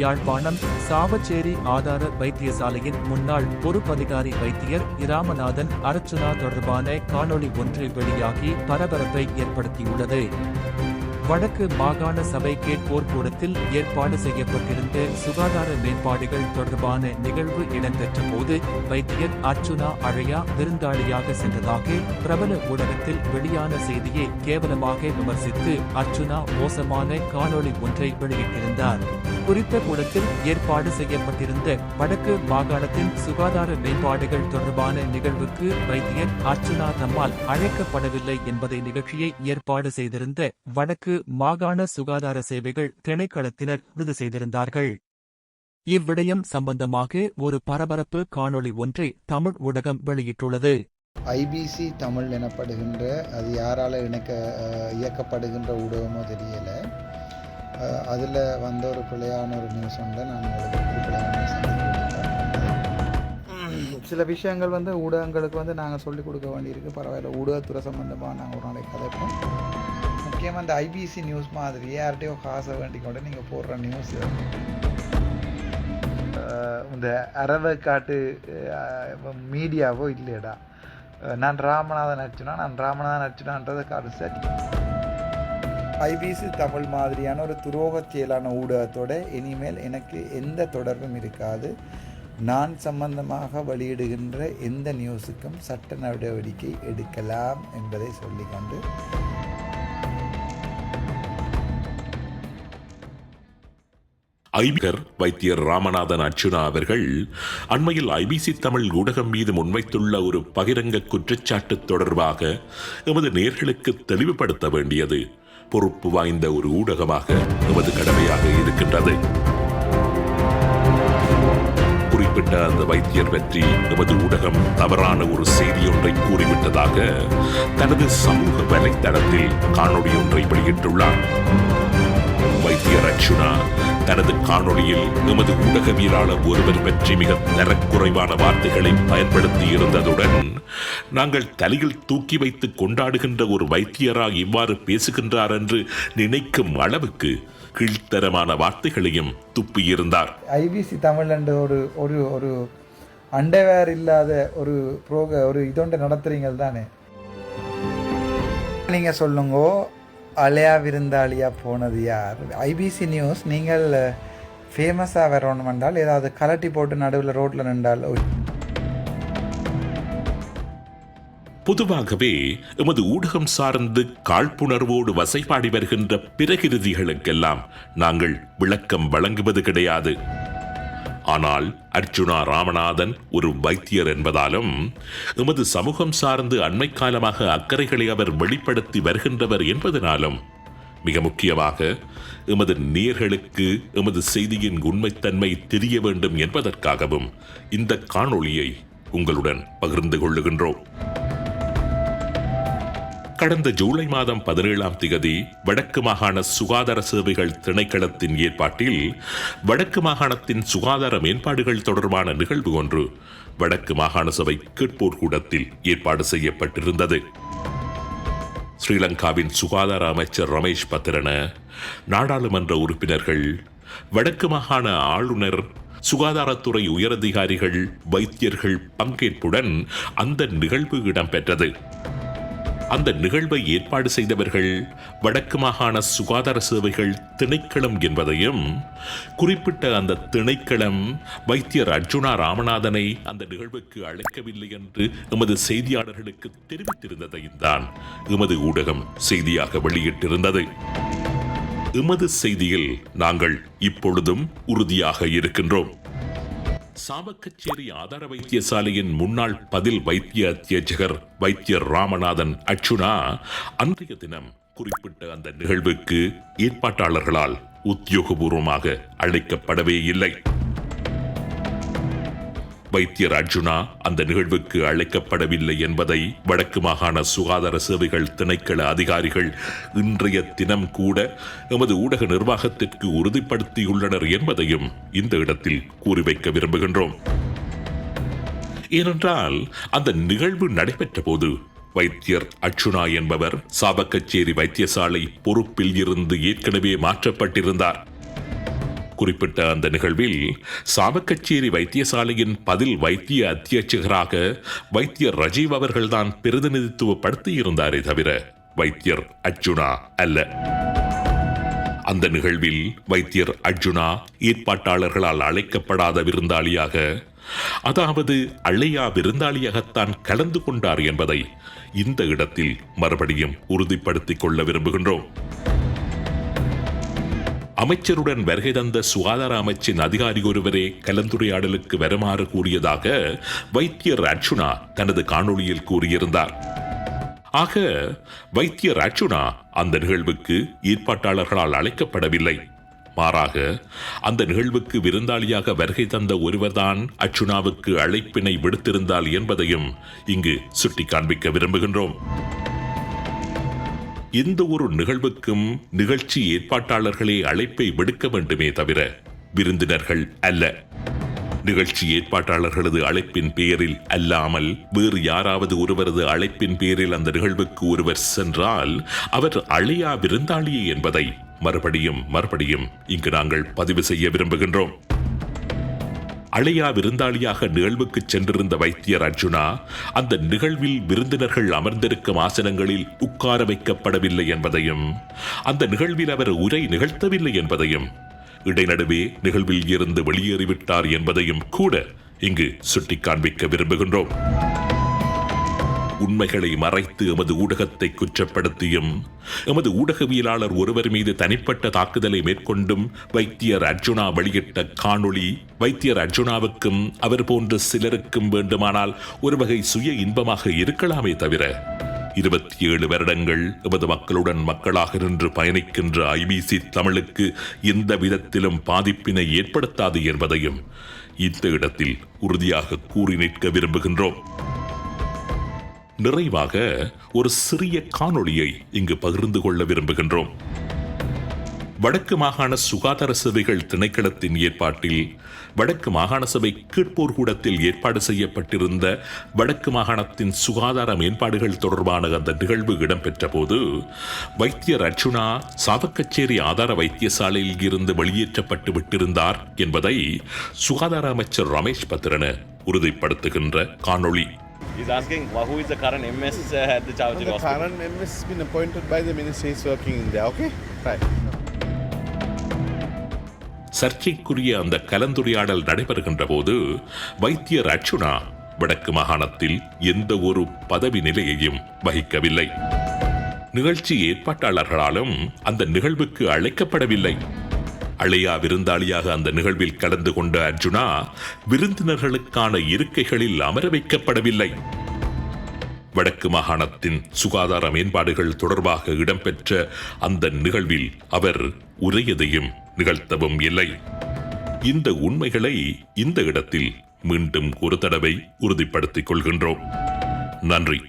யாழ்ப்பாணம் சாவச்சேரி ஆதார வைத்தியசாலையின் முன்னாள் பொறுப்பதிகாரி வைத்தியர் இராமநாதன் அர்ச்சுனா தொடர்பான காணொளி ஒன்று வெளியாகி பரபரப்பை ஏற்படுத்தியுள்ளது. வடக்கு மாகாண சபை கேட்போர் கூடத்தில் ஏற்பாடு செய்யப்பட்டிருந்த சுகாதார மேம்பாடுகள் தொடர்பான நிகழ்வு இடம்பெற்ற போது வைத்தியர் அர்ச்சுனா அழையா விருந்தாளியாக சென்றதாக பிரபல ஊடகத்தில் வெளியான செய்தியை கேவலமாக விமர்சித்து அர்ச்சுனா மோசமான காணொளி ஒன்றை வெளியிட்டிருந்தார். குறித்த கூடத்தில் ஏற்பாடு செய்யப்பட்டிருந்த வடக்கு மாகாணத்தின் சுகாதார மேம்பாடுகள் தொடர்பான நிகழ்வுக்கு வைத்தியர் அர்ச்சுனா தம்மால் அழைக்கப்படவில்லை என்பதை நிகழ்ச்சியை ஏற்பாடு செய்திருந்த வடக்கு மாகாண சுகாதார சேவைகள் திணைக்களத்தினர் உறுதி செய்திருந்தார்கள். இவ்விடயம் சம்பந்தமாக ஒரு பரபரப்பு காணொளி ஒன்றை தமிழ் ஊடகம் வெளியிட்டுள்ளது. ஐபிசி தமிழ் எனப்படுகின்ற அது யாரால இயக்கப்படுகின்ற ஊடகமோ தெரியல. அதில் வந்த ஒரு பிழையான ஒரு நியூஸ் ஒன்றை நான் சில விஷயங்கள் ஊடகங்களுக்கு நாங்கள் சொல்லிக் கொடுக்க வேண்டியிருக்கு. பரவாயில்ல, ஊடகத்துறை சம்பந்தமாக நாங்கள் ஒரு நாளைக்கு கதைப்போம். முக்கியமாக இந்த ஐபிசி நியூஸ் மாதிரி யார்கிட்டையோ காசை வேண்டிக்கொண்டு நீங்கள் போடுற நியூஸ் இந்த அரவை காட்டு மீடியாவோ இல்லையடா. நான் ராமநாதன் அர்ச்சுனான்றதை காடு சரி. ஐபிசி தமிழ் மாதிரியான ஒரு துரோகச் செயலான ஊடகத்தோட இனிமேல் எனக்கு எந்த தொடர்பும் இருக்காது. நான் சம்பந்தமாக வெளியிடுகின்ற எந்த நியூஸுக்கும் சட்ட நடவடிக்கை எடுக்கலாம் என்பதை சொல்லிக்கொண்டு ஐபிகர் வைத்தியர் ராமநாதன் அர்ச்சுனா அவர்கள் அண்மையில் ஐபிசி தமிழ் ஊடகம் மீது முன்வைத்துள்ள ஒரு பகிரங்க குற்றச்சாட்டு தொடர்பாக எமது நேயர்களுக்கு தெளிவுபடுத்த வேண்டியது பொறுப்பு வாய்ந்த ஒரு ஊடகமாக எமது கடமையாக இருக்கின்றது. குறிப்பிட்ட அந்த வைத்தியர் பற்றி எமது ஊடகம் தவறான ஒரு செய்தியொன்றை கூறிவிட்டதாக தனது சமூக வலைத்தளத்தில் காணொளி ஒன்றை வெளியிட்டுள்ளார். வைத்தியர் அர்ச்சுனா தனது காணொளியில் எமது ஊடகவியலாளர் ஒருவர் பற்றி மிக தரக்குறைவான வார்த்தைகளை பயன்படுத்தி இருந்ததுடன் நாங்கள் தலையில் தூக்கி வைத்து கொண்டாடுகின்ற ஒரு வைத்தியரா இவ்வாறு பேசுகின்றார் என்று நினைக்கும் அளவுக்கு கீழ்த்தரமான வார்த்தைகளையும் துப்பியிருந்தார். ஐபிசி தமிழ் என்ற ஒரு அண்டர்வேர் இல்லாத ஒரு இதொன்று நடத்துறீங்க தானே. நீங்க சொல்லுங்கோ, அலையா விருந்தாளியா போனது யார்? ஐபிசி நியூஸ் நீங்கள் ஃபேமஸாக வரணும் என்றால் ஏதாவது கலட்டி போட்டு நடுவில் ரோட்டில் நின்றால் பொதுவாகவே எமது ஊடகம் சார்ந்து காழ்ப்புணர்வோடு வசைபாடி வருகின்ற பிரகிருதிகளுக்கெல்லாம் நாங்கள் விளக்கம் வழங்குவது கிடையாது. ஆனால் அர்ச்சுனா ராமநாதன் ஒரு வைத்தியர் என்பதாலும் எமது சமூகம் சார்ந்து அண்மை காலமாக அக்கறைகளை அவர் வெளிப்படுத்தி வருகின்றவர் என்பதனாலும் மிக முக்கியமாக எமது நேயர்களுக்கு எமது செய்தியின் உண்மைத்தன்மை தெரிய வேண்டும் என்பதற்காகவும் இந்த காணொளியை உங்களுடன் பகிர்ந்து கொள்ளுகின்றோம். கடந்த ஜூலை மாதம் 17ஆம் தேதி வடக்கு மாகாண சுகாதார சேவைகள் திணைக்களத்தின் ஏற்பாட்டில் வடக்கு மாகாணத்தின் சுகாதார மேம்பாடுகள் தொடர்பான நிகழ்வு ஒன்று வடக்கு மாகாண சபை கேட்போர் கூடத்தில் ஏற்பாடு செய்யப்பட்டிருந்தது. ஸ்ரீலங்காவின் சுகாதார அமைச்சர் ரமேஷ் பத்திரன, நாடாளுமன்ற உறுப்பினர்கள், வடக்கு மாகாண ஆளுநர், சுகாதாரத்துறை உயரதிகாரிகள், வைத்தியர்கள் பங்கேற்புடன் அந்த நிகழ்வு இடம்பெற்றது. அந்த நிகழ்வை ஏற்பாடு செய்தவர்கள் வடக்கு மாகாண சுகாதார சேவைகள் திணைக்களம் என்பதையும், குறிப்பிட்ட அந்த திணைக்களம் வைத்தியர் அர்ச்சுனா ராமநாதனை அந்த நிகழ்வுக்கு அழைக்கவில்லை என்று எமது செய்தியாளர்களுக்கு தெரிவித்திருந்ததையும் தான் எமது ஊடகம் செய்தியாக வெளியிட்டிருந்தது. எமது செய்தியில் நாங்கள் இப்பொழுதும் உறுதியாக இருக்கின்றோம். சாவக்கச்சேரி ஆதார வைத்தியசாலையின் முன்னாள் பதில் வைத்திய அத்தியட்சகர் வைத்தியர் ராமநாதன் அர்ச்சுனா அன்றைய தினம் குறிப்பிட்ட அந்த நிகழ்வுக்கு ஏற்பாட்டாளர்களால் உத்தியோகபூர்வமாக அழைக்கப்படவே இல்லை. வைத்தியர் அர்ச்சுனா அந்த நிகழ்வுக்கு அழைக்கப்படவில்லை என்பதை வடக்கு மாகாண சுகாதார சேவைகள் திணைக்கள அதிகாரிகள் இன்றைய தினம் கூட எமது ஊடக நிர்வாகத்திற்கு உறுதிப்படுத்தியுள்ளனர் என்பதையும் இந்த இடத்தில் கூறி வைக்க விரும்புகின்றோம். ஏனென்றால் அந்த நிகழ்வு நடைபெற்ற போது வைத்தியர் அர்ச்சுனா என்பவர் சாவக்கச்சேரி வைத்தியசாலை பொறுப்பில் இருந்து ஏற்கனவே மாற்றப்பட்டிருந்தார். குறிப்பிட்ட அந்த நிகழ்வில் சாவகச்சேரி வைத்தியசாலையின் பதில் வைத்திய அத்தியட்சகராக வைத்தியர் ரஜீவ் அவர்கள்தான் பிரதிநிதித்துவப்படுத்தியிருந்தாரே தவிர வைத்தியர் அர்ஜுனா அல்ல. அந்த நிகழ்வில் வைத்தியர் அர்ஜுனா ஏற்பாட்டாளர்களால் அழைக்கப்படாத விருந்தாளியாக, அதாவது அழையா விருந்தாளியாகத்தான் கலந்து கொண்டார் என்பதை இந்த இடத்தில் மறுபடியும் உறுதிப்படுத்திக் கொள்ள விரும்புகின்றோம். அமைச்சருடன் வருகை தந்த சுகாதார அமைச்சின் அதிகாரி ஒருவரே கலந்துரையாடலுக்கு வருமாறு கூறியதாக வைத்தியர் அர்ஜுனா தனது காணொளியில் கூறியிருந்தார். ஆக வைத்தியர் அர்ஜுனா அந்த நிகழ்வுக்கு ஏற்பாட்டாளர்களால் அழைக்கப்படவில்லை. மாறாக அந்த நிகழ்வுக்கு விருந்தாளியாக வருகை தந்த ஒருவர்தான் அர்ஜுனாவுக்கு அழைப்பினை விடுத்திருந்தால் என்பதையும் இங்கு சுட்டி காண்பிக்க விரும்புகின்றோம். எந்த ஒரு நிகழ்வுக்கும் நிகழ்ச்சி ஏற்பாட்டாளர்களே அழைப்பை விடுக்க வேண்டுமே தவிர விருந்தினர்கள் அல்ல. நிகழ்ச்சி ஏற்பாட்டாளர்களது அழைப்பின் பேரில் அல்லாமல் வேறு யாராவது ஒருவரது அழைப்பின் பேரில் அந்த நிகழ்வுக்கு ஒருவர் சென்றால் அவர் அழையா விருந்தாளியே என்பதை மறுபடியும் இங்கு நாங்கள் பதிவு செய்ய விரும்புகின்றோம். அழையா விருந்தாளியாக நிகழ்வுக்கு சென்றிருந்த வைத்தியர் அர்ஜுனா அந்த நிகழ்வில் விருந்தினர்கள் அமர்ந்திருக்கும் ஆசனங்களில் உட்கார வைக்கப்படவில்லை என்பதையும், அந்த நிகழ்வில் அவர் உரை நிகழ்த்தவில்லை என்பதையும், இடைநடுவே நிகழ்வில் இருந்து வெளியேறிவிட்டார் என்பதையும் கூட இங்கு சுட்டி காண்பிக்க விரும்புகின்றோம். உண்மைகளை மறைத்து எமது ஊடகத்தை குற்றப்படுத்தியும் எமது ஊடகவியலாளர் ஒருவர் மீது தனிப்பட்ட தாக்குதலை மேற்கொண்டும் வைத்தியர் அர்ஜுனா வெளியிட்ட காணொளி வைத்தியர் அர்ஜுனாவுக்கும் அவர் போன்ற சிலருக்கும் வேண்டுமானால் ஒரு வகை சுய இன்பமாக இருக்கலாமே தவிர 27 வருடங்கள் எமது மக்களுடன் மக்களாக நின்று பயணிக்கின்ற ஐபிசி தமிழுக்கு எந்த விதத்திலும் பாதிப்பினை ஏற்படுத்தாது என்பதையும் இந்த இடத்தில் உறுதியாக கூறி நிற்க விரும்புகின்றோம். நிறைவாக ஒரு சிறிய காணொளியை இங்கு பகிர்ந்து கொள்ள விரும்புகின்றோம். வடக்கு மாகாண சுகாதார சேவைகள் திணைக்களத்தின் ஏற்பாட்டில் வடக்கு மாகாண சபை கீழ்ப்போர் கூடத்தில் ஏற்பாடு செய்யப்பட்டிருந்த வடக்கு மாகாணத்தின் சுகாதார மேம்பாடுகள் தொடர்பான அந்த நிகழ்வு இடம்பெற்ற போது வைத்தியர் அர்ஜுனா சாவகச்சேரி ஆதார வைத்தியசாலையில் இருந்து வெளியேற்றப்பட்டு விட்டிருந்தார் என்பதை சுகாதார அமைச்சர் ரமேஷ் பத்ரன உறுதிப்படுத்துகின்ற காணொளி. He's asking who is the current MS at the Chavachere The Hospital. current MS has been appointed by the ministry. He's working in there. Okay, right. சர்ச்சைக்குரிய அந்த கலந்துரையாடல் நடைபெறுகின்ற போது வைத்தியர் அர்ஜுனா வடக்கு மாகாணத்தில் எந்த ஒரு பதவி நிலையையும் வகிக்கவில்லை. நிகழ்ச்சி ஏற்பாட்டாளர்களாலும் அந்த நிகழ்வுக்கு அழைக்கப்படவில்லை. அழையா விருந்தாளியாக அந்த நிகழ்வில் கலந்து கொண்ட அர்ஜுனா விருந்தினர்களுக்கான இருக்கைகளில் அமர வைக்கப்படவில்லை. வடக்கு மாகாணத்தின் சுகாதார மேம்பாடுகள் தொடர்பாக இடம்பெற்ற அந்த நிகழ்வில் அவர் உரையதையும் நிகழ்த்தவும் இல்லை. இந்த உண்மைகளை இந்த இடத்தில் மீண்டும் ஒரு தடவை உறுதிப்படுத்திக் கொள்கின்றோம். நன்றி.